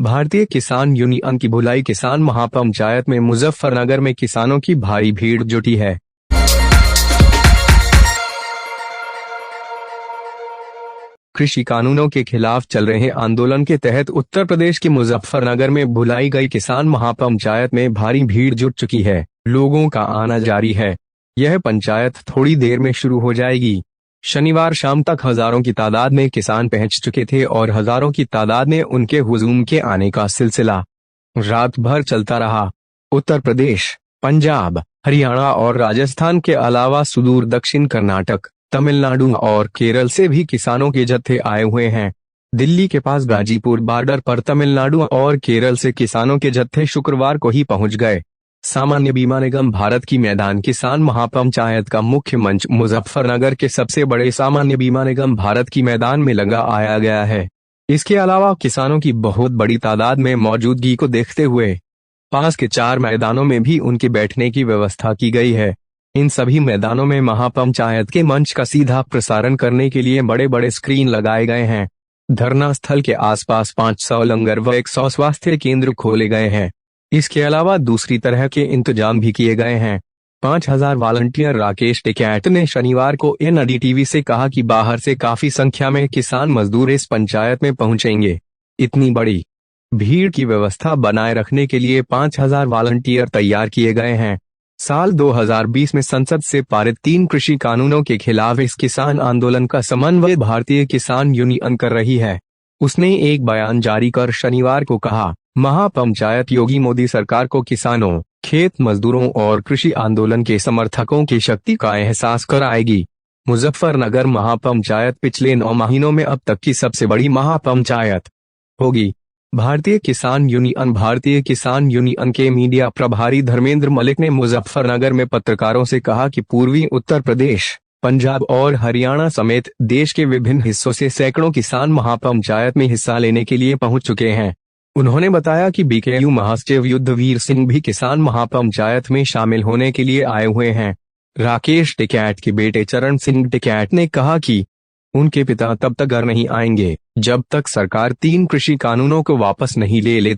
भारतीय किसान यूनियन की भिलाई किसान महापंचायत में मुजफ्फरनगर में किसानों की भारी भीड़ जुटी है। कृषि कानूनों के खिलाफ चल रहे आंदोलन के तहत उत्तर प्रदेश के मुजफ्फरनगर में बुलाई गई किसान महापंचायत में भारी भीड़ जुट चुकी है। लोगों का आना जारी है। यह पंचायत थोड़ी देर में शुरू हो जाएगी। शनिवार शाम तक हजारों की तादाद में किसान पहुंच चुके थे और हजारों की तादाद में उनके हुजूम के आने का सिलसिला रात भर चलता रहा। उत्तर प्रदेश, पंजाब, हरियाणा और राजस्थान के अलावा सुदूर दक्षिण कर्नाटक, तमिलनाडु और केरल से भी किसानों के जत्थे आए हुए हैं। दिल्ली के पास गाजीपुर बॉर्डर पर तमिलनाडु और केरल से किसानों के जत्थे शुक्रवार को ही पहुंच गए। सामान्य बीमा निगम भारत की मैदान किसान महापंचायत का मुख्य मंच मुजफ्फरनगर के सबसे बड़े सामान्य बीमा निगम भारत की मैदान में लगा आया गया है। इसके अलावा किसानों की बहुत बड़ी तादाद में मौजूदगी को देखते हुए पास के 4 मैदानों में भी उनके बैठने की व्यवस्था की गई है। इन सभी मैदानों में महापंचायत के मंच का सीधा प्रसारण करने के लिए बड़े बड़े स्क्रीन लगाए गए हैं। धरना स्थल के आसपास 500 लंगर व 100 स्वास्थ्य केंद्र खोले गए हैं। इसके अलावा दूसरी तरह के इंतजाम भी किए गए हैं। 5000 वॉलंटियर राकेश टिकैत ने शनिवार को एनडीटीवी से कहा कि बाहर से काफी संख्या में किसान मजदूर इस पंचायत में पहुंचेंगे। इतनी बड़ी भीड़ की व्यवस्था बनाए रखने के लिए 5000 वॉलंटियर तैयार किए गए हैं। साल 2020 में संसद से पारित 3 कृषि कानूनों के खिलाफ इस किसान आंदोलन का समन्वय भारतीय किसान यूनियन कर रही है। उसने एक बयान जारी कर शनिवार को कहा, महापंचायत योगी मोदी सरकार को किसानों, खेत मजदूरों और कृषि आंदोलन के समर्थकों की शक्ति का एहसास कराएगी। मुजफ्फरनगर महापंचायत पिछले 9 महीनों में अब तक की सबसे बड़ी महापंचायत होगी। भारतीय किसान यूनियन के मीडिया प्रभारी धर्मेंद्र मलिक ने मुजफ्फरनगर में पत्रकारों से कहा कि पूर्वी उत्तर प्रदेश, पंजाब और हरियाणा समेत देश के विभिन्न हिस्सों से सैकड़ों किसान महापंचायत में हिस्सा लेने के लिए पहुंच चुके हैं। उन्होंने बताया कि बीकेयू महासचिव युद्धवीर सिंह भी किसान महापंचायत में शामिल होने के लिए आए हुए हैं। राकेश टिकैत के बेटे चरण सिंह टिकैत ने कहा कि उनके पिता तब तक घर नहीं आएंगे जब तक सरकार 3 कृषि कानूनों को वापस नहीं ले ले।